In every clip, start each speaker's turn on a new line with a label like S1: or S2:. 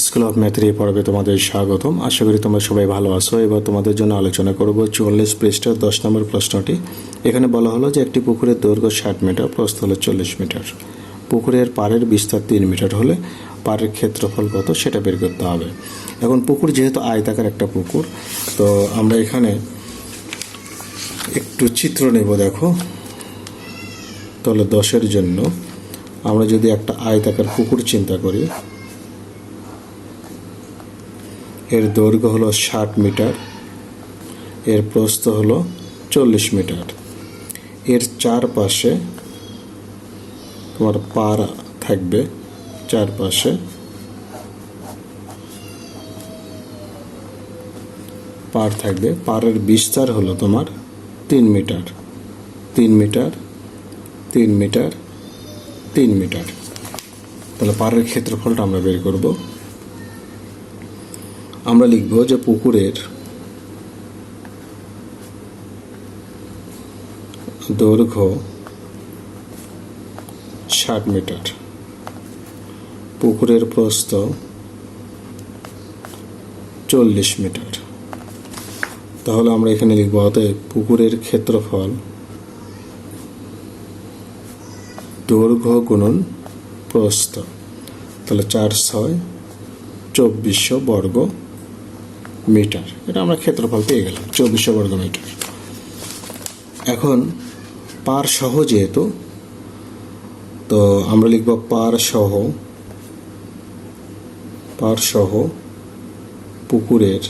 S1: School of ম্যাথের এই পর্বে তোমাদের স্বাগতম। আশা করি তোমরা সবাই ভালো আছো। এবার তোমাদের জন্য আলোচনা করব 44 পৃষ্ঠার 10 নম্বর প্রশ্নটি। এখানে বলা হলো যে একটি পুকুরের দৈর্ঘ্য 60 মিটার, প্রস্থ হলো 40 মিটার। পুকুরের পাড়ের বিস্তার 3 মিটার হলে পাড়ের ক্ষেত্রফল কত সেটা বের করতে হবে। এখন পুকুর যেহেতু আয়তাকার একটা পুকুর, তো আমরা এখানে একটু চিত্র নেব। দেখো, তাহলে 10-এর জন্য আমরা যদি একটা আয়তাকার পুকুর চিন্তা করি, এর দৈর্ঘ্য হলো 60 মিটার, এর প্রস্থ হলো 40 মিটার। এর চারপাশে তোমার পাড় থাকবে, চারপাশে পাড় থাকবে। পাড়ের বিস্তার হলো তোমার 3 মিটার, 3 মিটার, 3 মিটার, 3 মিটার। তাহলে পাড়ের ক্ষেত্রফলটা আমরা বের করব। আমরা লিখব যে পুকুরের দৈর্ঘ্য 60 মিটার, পুকুরের প্রস্থ 40 মিটার। তাহলে আমরা এখানে লিখব অতএব পুকুরের ক্ষেত্রফল দৈর্ঘ্য গুণন প্রস্থ, তাহলে 4/6 বর্গ মিটার। এটা আমরা ক্ষেত্রফল পেয়ে গেলাম, 2400 বর্গ মিটার। এখন পার সহ যেহেতু, তো আমরা লিখব পার সহ পুকুরের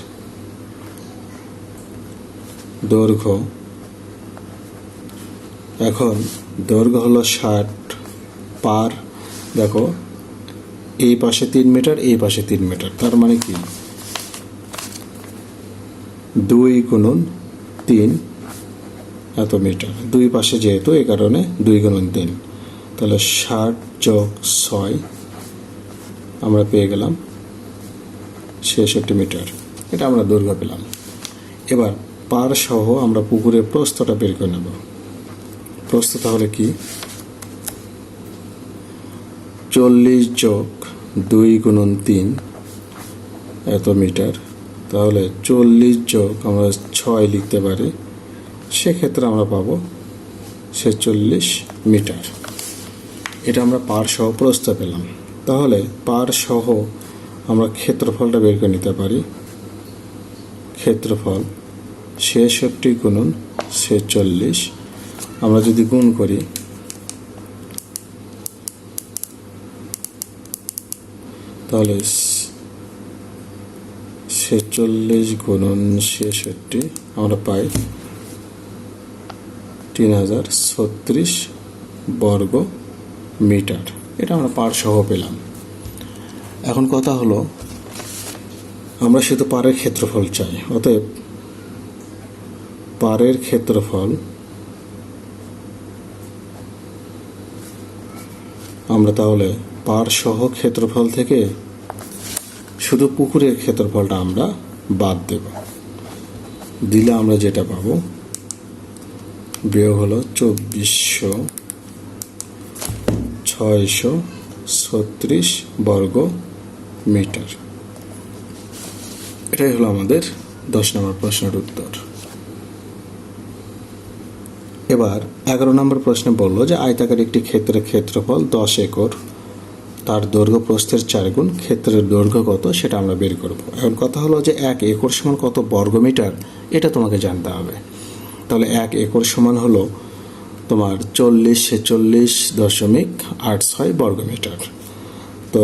S1: দৈর্ঘ্য। এখন দৈর্ঘ্য হলো 60, পার দেখো এই পাশে 3 মিটার, এই পাশে 3 মিটার, তার মানে কি 2 গুণন 3 এত মিটার। দুই পাশে যেহেতু, এই কারণে 2 গুণন 3, তাহলে 60 + 6 আমরা পেয়ে গেলাম 66 মিটার। এটা আমরা দৈর্ঘ্য পেলাম। এবার পার সহ আমরা পুকুরের প্রস্থটা বের করে নেব। প্রস্থ তাহলে কি 40 + 2 গুণন 3 এত মিটার। তাহলে 40 + আমরা 6 লিখতে পারি, সেক্ষেত্রে আমরা পাবো 46 মিটার। এটা আমরা পার সহ প্রস্থ পেলাম। তাহলে পার সহ আমরা ক্ষেত্রফলটা বের করে নিতে পারি। ক্ষেত্রফল 66 গুণন 46, আমরা যদি গুণ করি তাহলে 46 গুণন 66 আমরা পাই 3036 বর্গ মিটার। এটা আমরা পার সহ পেলাম। এখন কথা হলো, আমরা শুধু পাড়ের ক্ষেত্রফল চাই। অতএব পাড়ের ক্ষেত্রফল আমরা তাহলে পাড় সহ ক্ষেত্রফল থেকে শুধু পুকুরের ক্ষেত্রফলটা আমরা বাদ দেব। দিলে আমরা যেটা পাবো, বিয়োগ হলো 24,636 বর্গ মিটার। এটাই হলো আমাদের 10 নম্বর প্রশ্নের উত্তর। এবার 11 নম্বর প্রশ্নে বললো যে আয়তাকার একটি ক্ষেত্রের ক্ষেত্রফল 10 একর, তার দৈর্ঘ্য প্রস্থের 4 গুণ, ক্ষেত্রের দৈর্ঘ্য কত সেটা আমরা বের করব। এখন কথা হলো যে 1 একর সমান কত বর্গ মিটার, এটা তোমাকে জানতে হবে। তাহলে 1 একর সমান হলো তোমার 4046.86 বর্গ মিটার। তো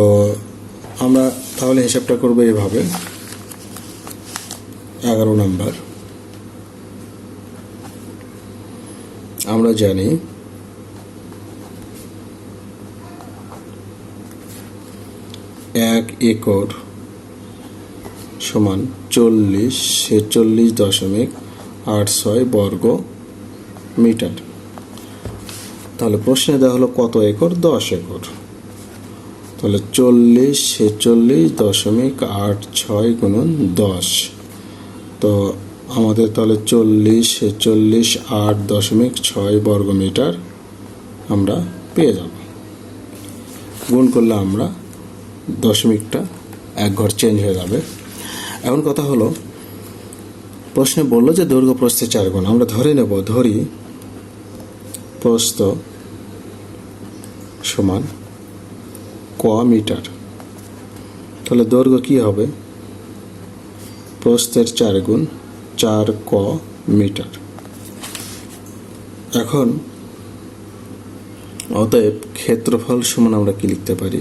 S1: আমরা তাহলে হিসাবটা করবো এভাবে। 11 নম্বর, আমরা জানি 1 একর সমান 4046.86 বর্গ মিটার। তাহলে প্রশ্নে দেওয়া হলো কত একর, 10 একর। তাহলে 4046.86 গুণন 10, তো আমাদের তাহলে 4046.8.6 বর্গ মিটার আমরা পেয়ে যাব। গুণ করলে আমরা দশমিকটা এক ঘর চেঞ্জ হয়ে যাবে। এখন কথা হলো, প্রশ্নে বললো যে দৈর্ঘ্য প্রস্থে 4 গুণ। আমরা ধরি প্রস্থ সমান ক মিটার, তাহলে দৈর্ঘ্য কি হবে? প্রস্থের 4 গুণ 4 ক মিটার। এখন অতএব ক্ষেত্রফল সমান আমরা কি লিখতে পারি?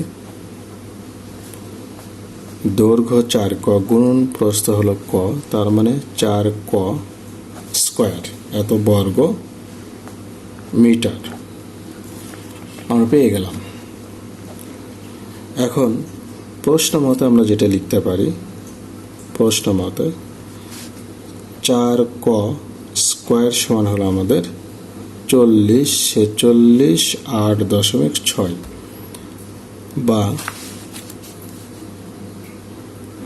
S1: দৈর্ঘ্য 4 ক গুণন প্রস্থ হলো ক, তার মানে 4 ক স্কোয়ার, এত বর্গ মিটার আমরা পেয়ে গেলাম। এখন প্রশ্ন মতে আমরা যেটা লিখতে পারি, প্রশ্ন মতে 4 ক স্কোয়ার সমান হলো আমাদের 40 46 8.6, বা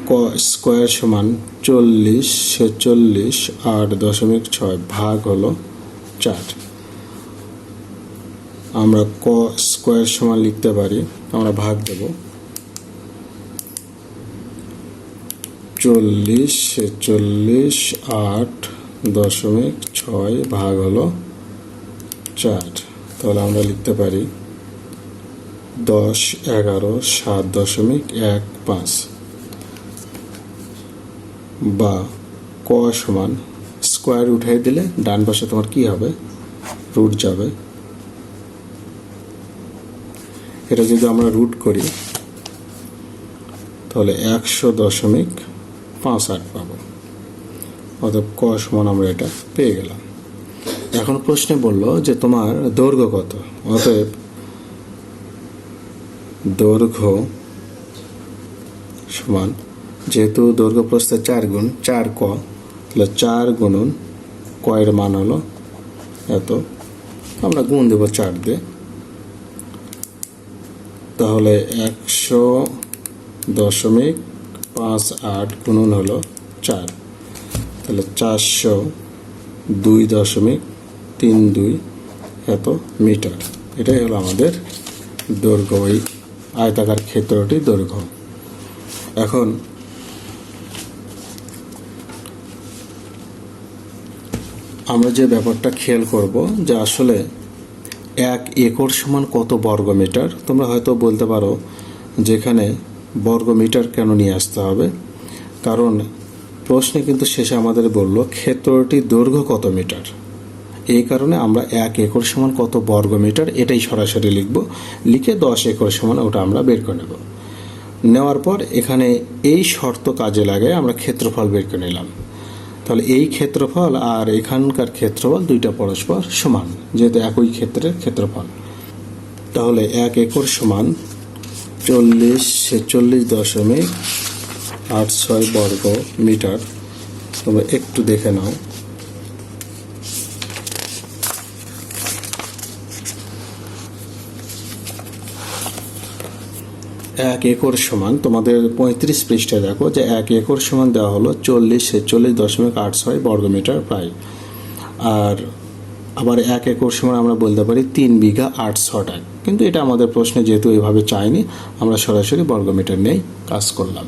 S1: ক স্কোয়ার সমান 40 46 8.6 ভাগ হলো 4। আমরা ক স্কোয়ার সমান লিখতে পারি, আমরা ভাগ দেব 40 46 8.6 ভাগ হলো 4, তাহলে আমরা লিখতে পারি 10 11 7.15, বা ক সমান স্কোয়ার উঠাই দিলে ডান পাশে তোমার কি হবে? রুট যাবে। এটা যদি আমরা রুট করি তাহলে 100.58 পাবো। অতএব ক সমান আমরা এটা পেয়ে গেলাম। এখন প্রশ্নে বললো যে তোমার দৈর্ঘ্য কত? অতএব দৈর্ঘ্য সমান, যেহেতু দৈর্ঘ্য প্রস্থে 4 গুণ 4 ক, তাহলে 4 গুণন ক এর মান হলো এত, আমরা গুণ দেব 4 দিয়ে, তাহলে 100.58 গুণন হলো 4, তাহলে 402.32 এত মিটার। এটাই হলো আমাদের দৈর্ঘ্য, ওই আয়তাকার ক্ষেত্রটির দৈর্ঘ্য। এখন আমরা যে ব্যাপারটা খেয়াল করব যে আসলে 1 একর সমান কত বর্গ মিটার। তোমরা হয়তো বলতে পারো যেখানে বর্গ মিটার কেন নিয়ে আসতে হবে, কারণ প্রশ্নে কিন্তু শেষে আমাদের বলল ক্ষেত্রটির দৈর্ঘ্য কত মিটার, এই কারণে আমরা 1 একর সমান কত বর্গ মিটার এটাই সরাসরি লিখব, লিখে 10 একর সমান ওটা আমরা বের করে নেব। নেওয়ার পর এখানে এই শর্ত কাজে লাগে আমরা ক্ষেত্রফল বের করে নিলাম। তাহলে এই ক্ষেত্রফল আর এখানকার ক্ষেত্রফল দুইটা পরস্পর সমান, যেহেতু একই ক্ষেত্রের ক্ষেত্রফল। তাহলে 1 একর সমান 40 46.86 বর্গ মিটার। তোমরা একটু দেখে নাও। এক একর সমান তোমাদের 35 পৃষ্ঠায় দেখো যে 1 একর সমান দেওয়া হলো 40 46.86 বর্গমিটার প্রায়। আর আবার 1 একর সমান আমরা বলতে পারি 3 বিঘা 8 ছটাক, কিন্তু এটা আমাদের প্রশ্নে যেহেতু এভাবে চাইনি, আমরা সরাসরি বর্গমিটার নিয়েই কাজ করলাম।